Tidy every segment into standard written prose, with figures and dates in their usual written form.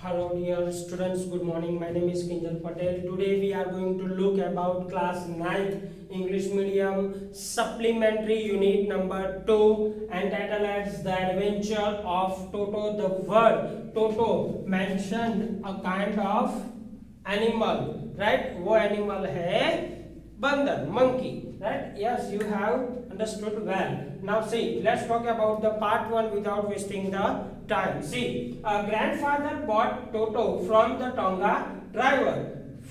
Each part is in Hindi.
Hello dear students, good morning. My name is Kinjal Patel. Today we are going to look about class 9th English medium supplementary unit number 2 and title as The Adventure of Toto. The word Toto mentioned a kind of animal, right? वो animal है बंदर, monkey, right? Yes, you have understood well. Now see, let's talk about the part 1 without wasting the time. See, a grandfather bought Toto from the Tonga driver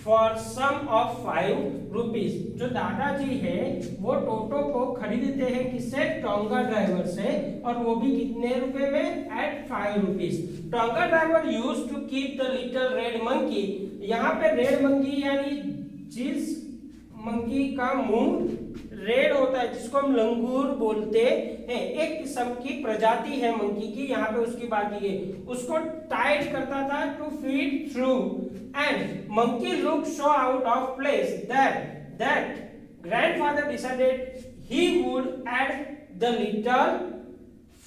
for sum of 5 rupees. जो दादाजी है वो टोटो को खरीदते हैं किससे? टोंगा ड्राइवर से, और वो भी कितने रुपए में? At 5 rupees. Tonga driver used to keep the little red monkey. यहाँ पे रेड मंकी यानी जिस मंकी का मुंह रेड होता है, जिसको हम लंगूर बोलते हैं, एक किस्म की प्रजाति है मंकी की, यहाँ पे उसकी बात की गई, उसको टाइट करता था to feed through and monkey look so out of place that grandfather decided he would add the little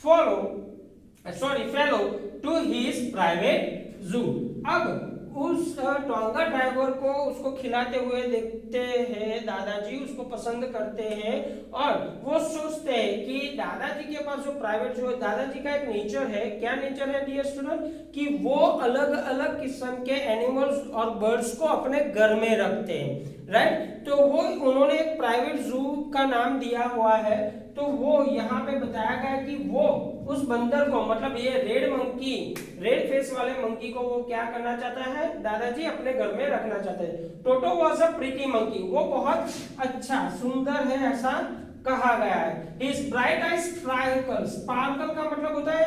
fellow to his private zoo. अब उस टोंगा ड्राइवर को उसको खिलाते हुए देखते हैं दादाजी, उसको पसंद करते हैं और वो सोचते हैं कि दादाजी के पास जो प्राइवेट जो दादाजी का एक नेचर है. क्या नेचर है डियर स्टूडेंट? कि वो अलग अलग किस्म के एनिमल्स और बर्ड्स को अपने घर में रखते हैं, राइट? तो वो उन्होंने एक प्राइवेट जू का नाम दिया हुआ है. तो वो यहाँ पे बताया गया कि वो उस बंदर को, मतलब ये रेड मंकी, रेड फेस वाले मंकी को वो क्या करना चाहता है? दादाजी अपने घर में रखना चाहते हैं. टोटो वाज अ प्रीटी मंकी. वो बहुत अच्छा सुंदर है ऐसा कहा गया है. His bright eyes sparkle. Sparkle का मतलब होता है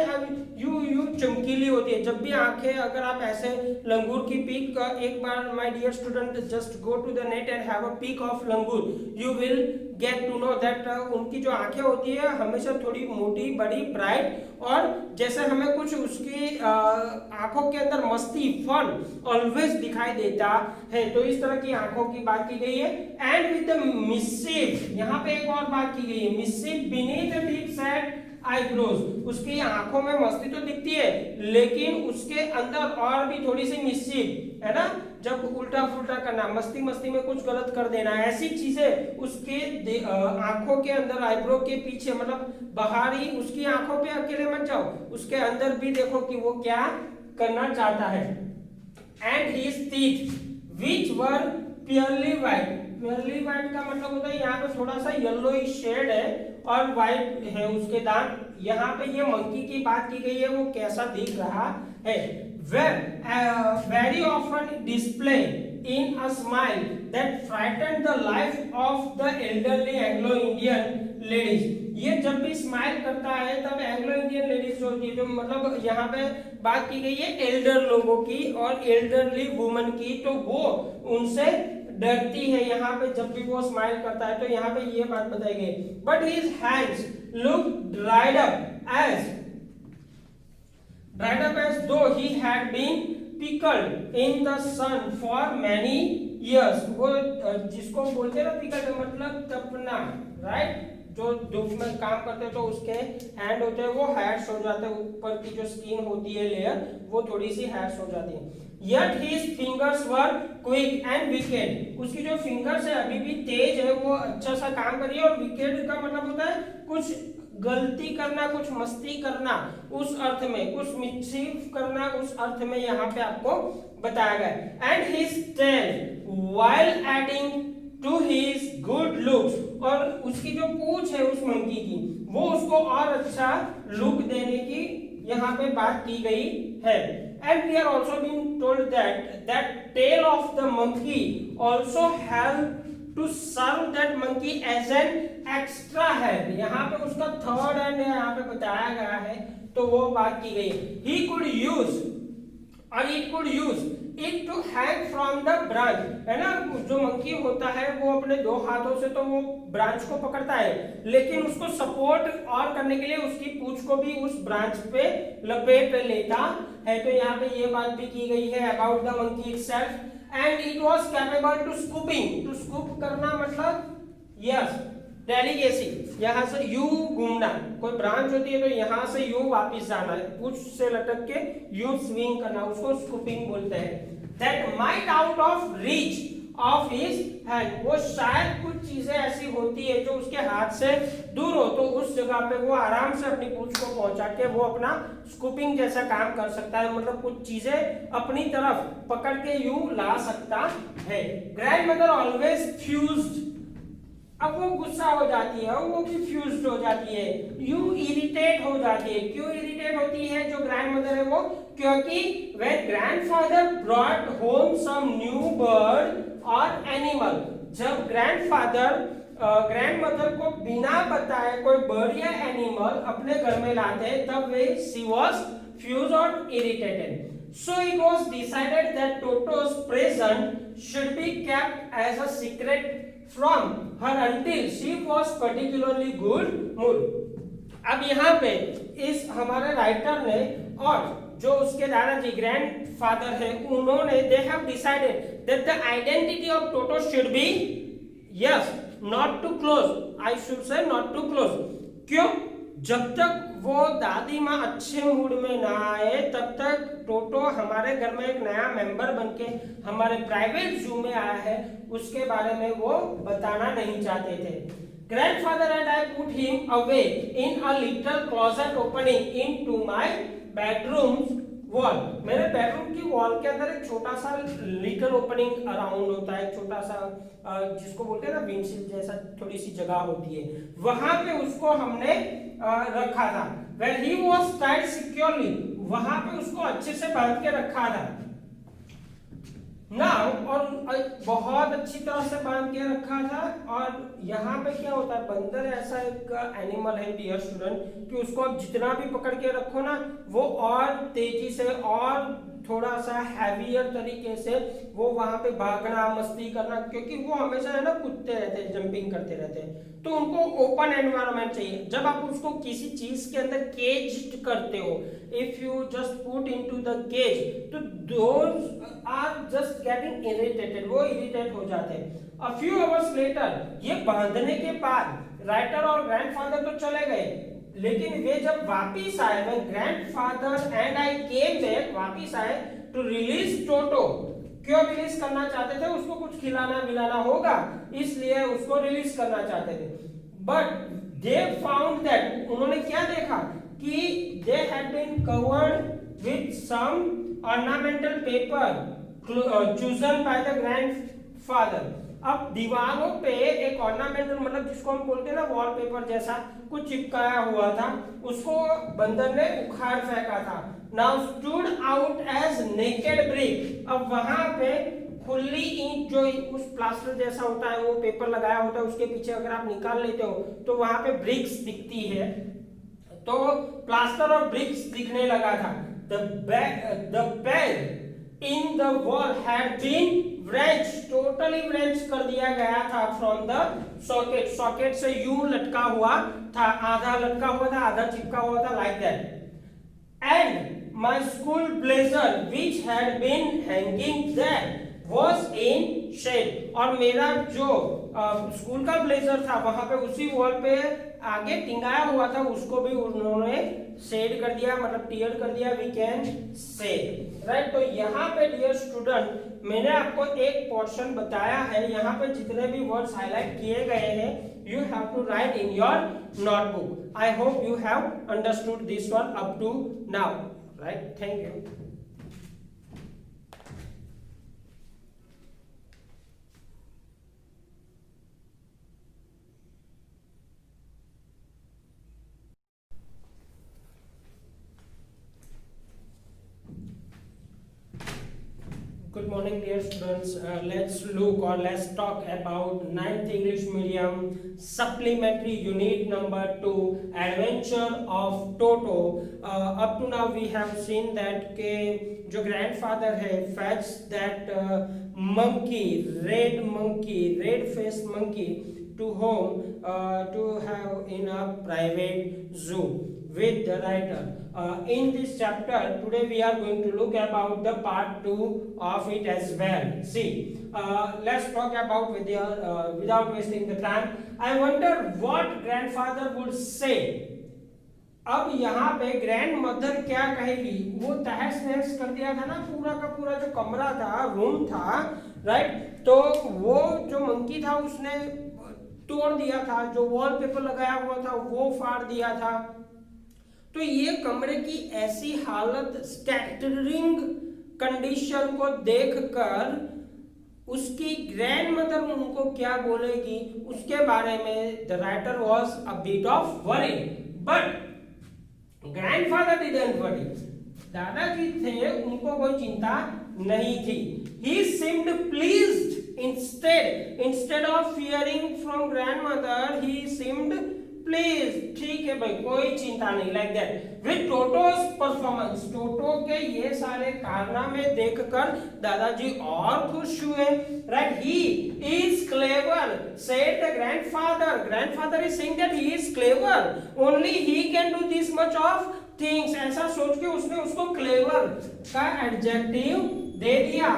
यू चमकीली होती है. जब भी आंखें, अगर आप ऐसे लंगूर की पीक, एक बार my dear student just go to the net and have a peek of langur, you will get to know that उनकी जो आंखें होती है हमेशा थोड़ी मोटी, बड़ी, ब्राइट, और जैसे हमें कुछ उसकी आंखों के अंदर मस्ती, फन ऑलवेज दिखाई देता है. तो इस तरह की आंखों की बात की गई है. एंड विद द मिस्चिफ, यहाँ पे एक और बात की गई है, mischief beneath the deep set eyebrows. उसकी आंखों में मस्ती तो दिखती है, लेकिन उसके अंदर और भी थोड़ी सी मिस्चिफ है ना, जब उल्टा फुल्टा करना, मस्ती मस्ती में कुछ गलत कर देना, ऐसी चीजें उसके आंखों के अंदर, आईब्रो के पीछे, मतलब बाहर ही उसकी आंखों पे अकेले मत जाओ, उसके अंदर भी देखो कि वो क्या करना चाहता है. And his teeth which were purely white. Purely white का मतलब होता है यहाँ पे थोड़ा सा येलोइश शेड है और व्हाइट है उसके दांत. यहाँ पे ये मंकी की बात की गई है, वो कैसा दिख रहा है? Very often display in a smile that frightened the life of the elderly Anglo-Indian ladies. ये जब भी स्माइल करता है तब एंग्लो इंडियन लेडीज जो होती है, जो मतलब यहाँ पे बात की गई है एल्डर लोगों की और एल्डरली वुमन की, तो वो उनसे डरती है यहाँ पे जब भी वो स्माइल करता है. तो यहाँ पे ये बात बताई गई. But his hands look dried up as though he had been pickled in the sun for many years. वो जिसको बोलते हैं ना पिकल, मतलब तपना, राइट? जो धूप में काम करते हैं तो उसके हैंड होते हैं वो हैर्स हो जाते हैं, ऊपर की जो स्किन होती है लेयर वो थोड़ी सी हैर्स हो जाती है. Yet his fingers were quick and wicked. उसकी जो फिंगर्स है अभी भी तेज है, वो अच्छा सा काम कर रही है. और wicked का मतलब होता है कुछ गलती करना, कुछ मस्ती करना, उस अर्थ में, कुछ मिस्चीफ करना, उस अर्थ में यहाँ पे आपको बताया गया. And his tail while adding to his good looks. और उसकी जो पूंछ है उस मंकी की, वो उसको और अच्छा लुक देने की यहाँ पे बात की गई है. And we are also being told that tail of the monkey also help to serve that monkey as an extra head. यहाँ पे उसका थर्ड हैंड यहाँ पे बताया गया है, तो वो बात की गई. He could use और it could use it to hang from the branch. है ना, जो मंकी होता है वो अपने दो हाथों से तो वो ब्रांच को पकड़ता है, लेकिन उसको सपोर्ट और करने के लिए उसकी पूंछ को भी उस ब्रांच पे लपेट लेता है. तो यहाँ पे ये बात भी की गई है about the monkey itself. And it was capable to scooping. To scoop करना मतलब यस डेलीगेसी, यहाँ से यू घूमना, कोई ब्रांच होती है तो यहाँ से यू वापिस जाना, पूछ से लटक के यू स्विंग करना, उसको स्कूपिंग बोलते हैं। That might out of reach of his hand, वो शायद कुछ चीजें ऐसी होती है जो उसके हाथ से दूर हो, तो उस जगह पे वो आराम से अपनी पूंछ को पहुंचा के वो अपना स्कूपिंग जैसा काम कर सकता है, मतलब कुछ चीजें अपनी तरफ पकड़ के यूं ला सकता है। ग्रैंडमदर ऑलवेज फ्यूज्ड, अब वो गुस्सा हो जाती है, वो भी फ्यूज्ड हो जाती है, यू इरिटेट हो जाती है। क्यों इरिटेट होती है जो ग्रैंडमदर है वो? क्योंकि when grandfather brought home some new bird or animal, जब ग्रैंडमदर को बिना बताए कोई बर्ड या एनिमल अपने घर में लाते हैं, तब वे she was fused or irritated. So it was decided that Toto's present should be kept as a secret from her until she was particularly good mood. अब यहाँ पे इस हमारे राइटर ने और जो उसके दादाजी ग्रैंडफादर है, उन्होंने they have decided that the identity of Toto should be yes not too close, I should say not too close. क्यों? जब तक वो दादी माँ अच्छे मूड में ना आए तब तक टोटो हमारे घर में एक नया मेंबर बनके हमारे प्राइवेट जू में आया है, उसके बारे में वो बताना नहीं चाहते थे। Grandfather and I put him away in a little closet opening into my bedroom's wall. मेरे बेडरूम की वॉल के अंदर एक छोटा सा लिटिल ओपनिंग अराउंड होता है, छोटा सा जिसको बोलते हैं ना विंडशील जैसा थोड़ी सी जगह होती है, वहां पे उसको हमने रखा था। When he was tied securely, वहां पे उसको अच्छे से बांध के रखा था। नाउ और बहुत अच्छी तरह से बांध के रखा था। और यहाँ पे क्या होता है, बंदर ऐसा एक एनिमल है डियर स्टूडेंट कि उसको आप जितना भी पकड़ के रखो ना, वो और तेजी से और थोड़ा सा हैवियर तरीके से वो वहां पे भागना मस्ती करना, क्योंकि वो हमेशा है ना कूदते रहते हैं, जंपिंग करते रहते हैं, तो उनको ओपन एनवायरनमेंट चाहिए। जब आप उसको किसी चीज के अंदर केज्ड करते हो, if you just put into the cage, तो those are just getting irritated, वो इरिटेट हो जाते हैं। अ फ्यू आवर्स लेटर, ये बांधने के बाद राइटर और ग्रैंडफादर तो चले गए, लेकिन वे जब वापिस आए, when grandfather and I came back, वापिस आए to release टोटो। क्यों रिलीज करना चाहते थे? उसको कुछ खिलाना मिलाना होगा, इसलिए उसको रिलीज करना चाहते थे। बट दे फाउंड दैट, उन्होंने क्या देखा कि they had been covered with some ornamental paper chosen by the grandfather। अब दीवारों पे एक ऑर्नामेंटल, मतलब जिसको हम बोलते हैं ना वॉलपेपर जैसा कुछ चिपकाया हुआ था, उसको बंदर ने उखाड़ फेंका था। Now stood out as naked brick, अब वहां पे खुली ईंट, जो उस प्लास्टर जैसा होता है, वो पेपर लगाया होता है, उसके पीछे अगर आप निकाल लेते हो तो वहां पे ब्रिक्स दिखती है, तो प्लास्टर और ब्रिक्स दिखने लगा था। The bag in the wall had been wrench, totally wrench कर दिया गया था फ्रॉम द सॉकेट, सॉकेट से यूं लटका हुआ था, आधा लटका हुआ था, आधा चिपका हुआ था, like that. And my school blazer which had been hanging there was in shed, और मेरा जो स्कूल का ब्लेजर था वहां पे उसी वॉल पे आगे टिंगाया हुआ था, उसको भी उन्होंने शेड कर दिया, मतलब टियर कर दिया, वी कैन से, राइट। तो यहाँ पे डियर स्टूडेंट मैंने आपको एक पोर्शन बताया है, यहाँ पे जितने भी वर्ड्स हाईलाइट किए गए हैं, you have to write in your notebook. I hope you have understood this one up to now, right? Thank you. Good morning dear students. Let's look or let's talk about 9th English medium supplementary unit number 2 adventure of Toto. Up to now we have seen that के जो grandfather है fetch that monkey, red face monkey to home to have in a private zoo with the writer. In this chapter today we are going to look about the part 2 of it as well. See, let's talk about without wasting the time. I wonder what grandfather would say. अब यहाँ पे ग्रैंड मदर क्या कहेगी? वो तहस नहस कर दिया था ना पूरा का पूरा जो कमरा था, रूम था, राइट? तो वो जो मंकी था उसने तोड़ दिया था, जो वॉलपेपर लगाया हुआ था वो फाड़ दिया था। तो ये कमरे की ऐसी हालत, स्टैटरिंग कंडीशन को देखकर उसकी ग्रैंड मदर उनको क्या बोलेगी उसके बारे में the writer was a bit of worry, but grandfather didn't worry. दादाजी थे, उनको कोई चिंता नहीं थी। He seemed pleased instead of fearing from grandmother, he seemed pleased. ठीक है भाई, कोई चिंता नहीं, like that. With Toto's performance, टोटो के ये सारे कारनामे देखकर दादाजी और खुश हुए, right? He is clever, said the grandfather. Grandfather is saying that he is clever. Only he can do this much of things. ऐसा सोच के उसने उसको clever का adjective दे दिया।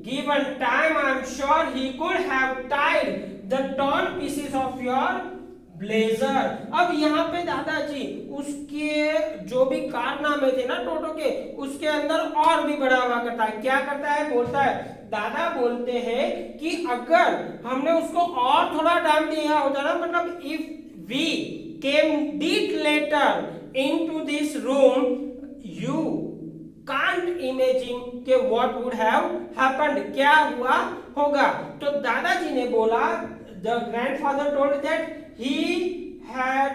Given time, I am sure he could have tied the torn pieces of your blazer. अब यहाँ पे दादाजी उसके जो भी कारनामे थे ना टोटो के, उसके अंदर और भी बढ़ा हुआ करता है। क्या करता है? बोलता है, दादा बोलते हैं कि अगर हमने उसको और थोड़ा टाइम दिया होता ना, मतलब if we came bit later into this room, you can't imagine के व्हाट वुड हैव हैपेंड, क्या हुआ होगा। तो दादाजी ने बोला, the grandfather told that he had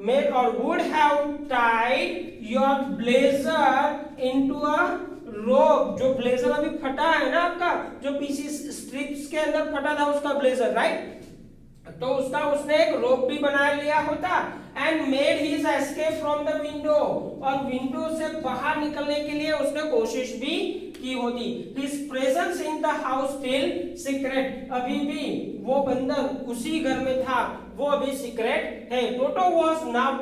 made or would have tied your blazer into a rope. जो ब्लेजर अभी फटा है ना आपका, जो पीसीस स्ट्रिप्स के अंदर फटा था उसका ब्लेजर, राइट? तो उसका उसने एक रोप भी बना लिया होता। And made his escape from the window, और विंडो से बाहर निकलने के लिए उसने कोशिश भी की होती। His presence in the house still secret, अभी भी वो बंदर उसी घर में था, वो अभी सीक्रेट है। Toto was now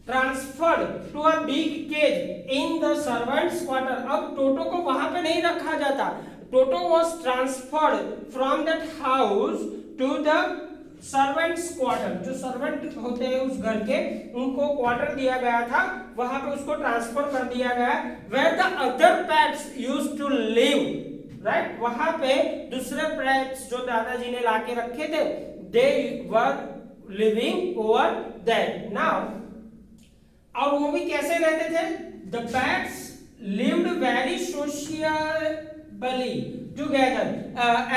transferred to a big cage in the servants quarter. अब टोटो को वहां पे नहीं रखा जाता। Toto was transferred from that house to the servants quarter. जो सर्वेंट होते हैं उस घर के, उनको क्वार्टर दिया गया था, वहां पे उसको ट्रांसफर कर दिया गया। Where the other pets used to live, right? वहां पे दूसरे पेट्स जो दादाजी ने लाके रखे थे, they were living over there now. और वो भी कैसे रहते थे? The pets lived very socially together,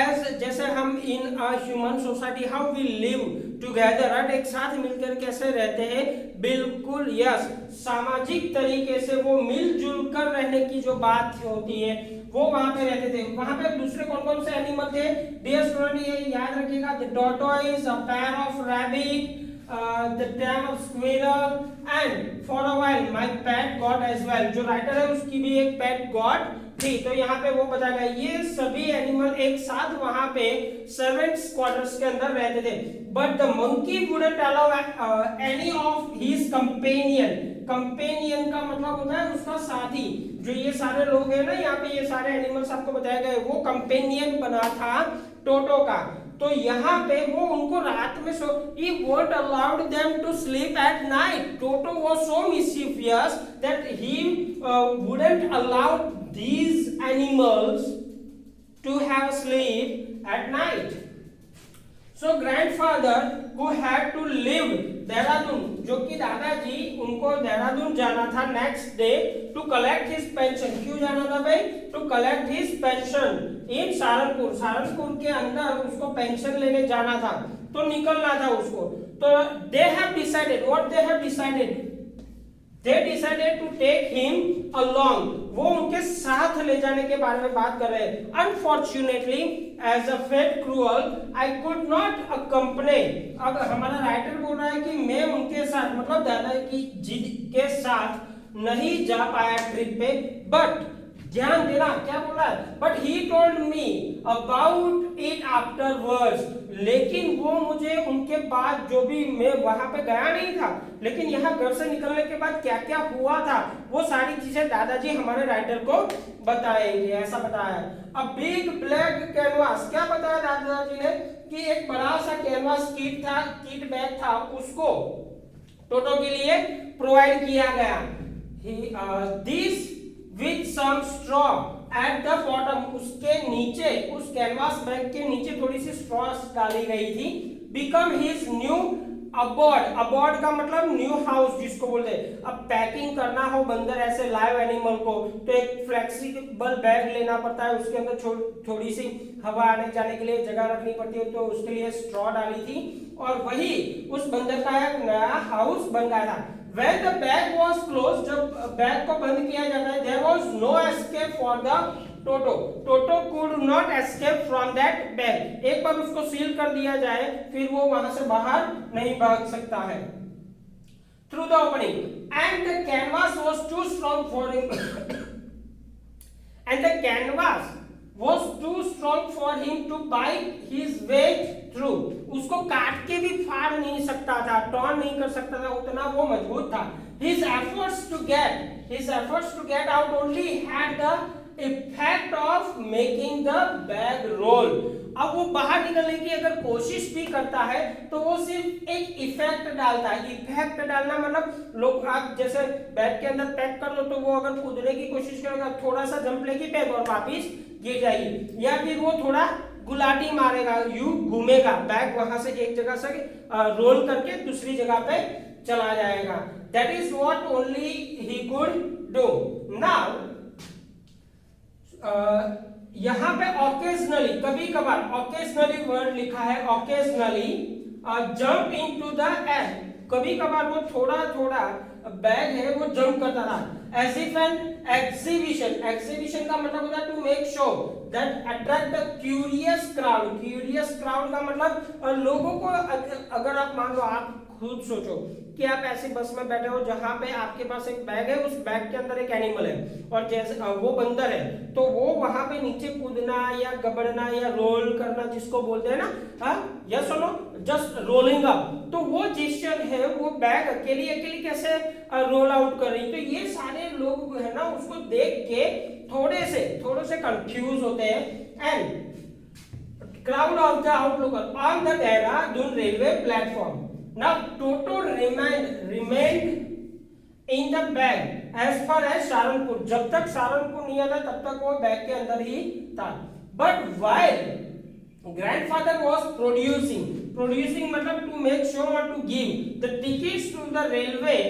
as जैसे हम in a human society how we live together, right? एक साथ मिलकर कैसे रहते हैं, बिल्कुल यस, सामाजिक तरीके से वो मिलजुल कर रहने की जो बात होती है वो वहां पे रहते थे। वहां पे दूसरे कौन कौन से एनिमल थे? डियर स्टूडेंट, ये याद रखिएगा, the tortoise, a pair of rabbit, the tail of squirrel, and for a while my pet got as well. जो राइटर है उसकी भी एक पेट गॉट थी। तो यहाँ पे वो बताया गया, ये सभी एनिमल एक साथ वहां पे सर्वेंट्स क्वार्टर्स के अंदर रहते थे। But the monkey wouldn't allow any of his companion. Companion का मतलब होता है उसका साथी। जो ये सारे लोग हैं ना, यहाँ पे ये सारे एनिमल्स आपको बताया गया, वो कंपेनियन बना था टोटो का। तो यहाँ पे वो उनको रात में he won't allowed them to sleep at night. Toto was so mischievous that he wouldn't allow these animals to have sleep at night. So grandfather who had to live Dehradun, जो कि दादाजी उनको देहरादून जाना था next day to collect his pension. क्यों जाना था भाई? To collect his pension in Saharanpur. Saharanpur के अंदर उसको पेंशन लेने जाना था, तो निकलना था उसको। तो दे have decided, what they have decided, they decided to take him along. वो उनके साथ ले जाने के बारे में बात कर रहे हैं। Unfortunately, as a fate cruel, I could not accompany. अब हमारा राइटर बोल रहा है कि मैं उनके साथ, मतलब दादा की जिद के साथ नहीं जा पाया ट्रिप पे। But ध्यान देना, क्या बोल रहा है, but he told me about it afterwards, लेकिन वो मुझे उनके बाद, जो भी मैं वहां पे गया नहीं था, लेकिन यहाँ घर से निकलने के बाद क्या क्या हुआ था वो सारी चीजें दादाजी हमारे राइटर को बताएंगे, ऐसा बताया। अब बिग ब्लैक कैनवास, क्या बताया दादाजी ने कि एक बड़ा सा कैनवास किट था, किट बैग था, उसको टोटो के लिए प्रोवाइड किया गया। This with some straw at the bottom, उसके नीचे, उस कैनवास बैग के नीचे थोड़ी सी स्ट्रॉ डाली गई थी। बिकम हिज न्यू अबॉर्ड, अबॉर्ड का मतलब न्यू हाउस जिसको बोलते हैं। अब पैकिंग करना हो बंदर ऐसे लाइव एनिमल को, तो एक फ्लेक्सिबल बैग लेना पड़ता है, उसके अंदर थोड़ी सी हवा आने जाने के लिए जगह रखनी पड़ती है, तो उसके लिए स्ट्रॉ डाली थी, और वही उस बंदर का एक नया हाउस बन गया था। When the bag was closed, जब बैग को बंद किया जाता है, there was no escape for the Toto. Toto could not escape from that bag. एक बार उसको सील कर दिया जाए, फिर वो वहां से बाहर नहीं भाग सकता है। Through the opening, and the canvas was too strong for him. And the canvas was too strong for him to bite his way through. उसको काट के भी फाड़ नहीं सकता था, टॉर्न नहीं कर सकता था, उतना वो मजबूत था। His efforts to get out only had the effect of making the bag roll. अब वो बाहर निकलने की अगर कोशिश भी करता है तो वो सिर्फ एक इफेक्ट डालता है। इफेक्ट डालना मतलब लोग, आप जैसे बैग के अंदर पैक कर दो, तो वो अगर कूदने की कोशिश करेगा, थोड़ा सा जंप लेगी बैग और वापिस गिर जाएगी, या फिर वो थोड़ा गुलाटी मारेगा, यू घूमेगा, बैग वहां से एक जगह से रोल करके दूसरी जगह पे चला जाएगा। That is what only he could do. Now यहाँ पे ऑकेजनली, कभी कभार, ऑकेजनली वर्ड लिखा है, occasionally jump into the air, कभी कभार वो थोड़ा थोड़ा बैग है वो जंप करता था। As if an exhibition, exhibition का मतलब होता है to make show that attract the curious crowd. Curious crowd का मतलब लोगों को, अगर आप मान लो, आप खुद सोचो कि आप ऐसी बस में बैठे हो जहां पे आपके पास एक बैग है, उस बैग के अंदर एक एनिमल है, और जैसे वो बंदर है, तो वो वहां पे नीचे कूदना या गबड़ना या रोल करना जिसको बोलते हैं ना, यस सुनो, जस्ट रोलिंग अप, तो वो जेस्चर है, वो बैग अकेली अकेली कैसे रोल आउट कर रही, तो ये सारे लोग है ना उसको देख के थोड़े से कंफ्यूज होते हैं। And crowd of the outlookers on the Dehradun railway platform. Now Toto remained in the bag as far as Saharanpur. जब तक सहारनपुर नहीं आता तब तक वो बैग के अंदर ही था। But while grandfather was producing मतलब to make sure or to give the tickets to the railway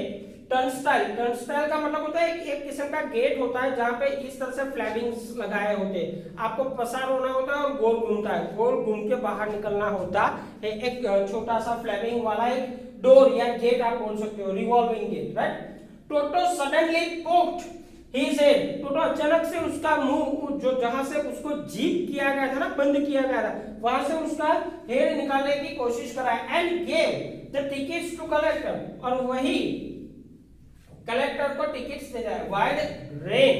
turnstile का मतलब होता है एक किस्म का गेट होता है जहां पे इस तरह से फ्लैपिंग्स लगाए होते हैं, आपको पसार होना होता है और गोल घूमता है, गोल घूम के बाहर निकलना होता है। एक छोटा सा फ्लैपिंग वाला एक डोर या गेट आप बोल सकते हो, रिवॉल्विंग गेट, राइट। टोटो सडनली पोक्ड हिज हेड, टोटो अचानक से उसका मुंह, जो जहां से उसको जीप किया गया था ना, बंद किया गया था, वहां से उसका हेड निकालने की कोशिश करा, and gave the tickets to collector, और वही कलेक्टर को टिकट्स दे जाए। Wide rain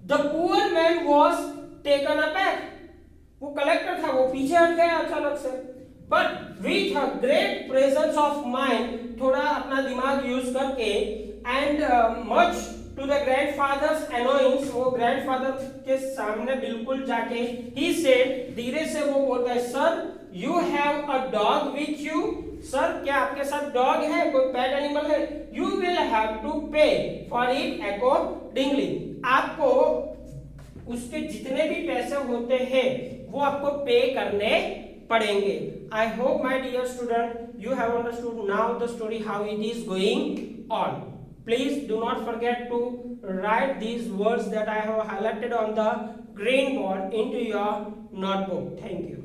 the poor man was taken aback, वो कलेक्टर था, वो पीछे हट गया अचानक से, but with a great presence of mind, थोड़ा अपना दिमाग यूज करके, and much to the grandfather's annoyance, वो ग्रैंडफादर के सामने बिल्कुल जाके, ही सेड, धीरे से वो बोलता है, sir you have a dog with you, sir क्या आपके साथ डॉग है, कोई पेट एनिमल है, यू विल हैव टू पे फॉर इट अकॉर्डिंगली, आपको उसके जितने भी पैसे होते हैं वो आपको पे करने पड़ेंगे। I hope my dear student you have understood now the story how it is going on. Please do not forget to write these words that I have highlighted on the green board into your notebook. Thank you.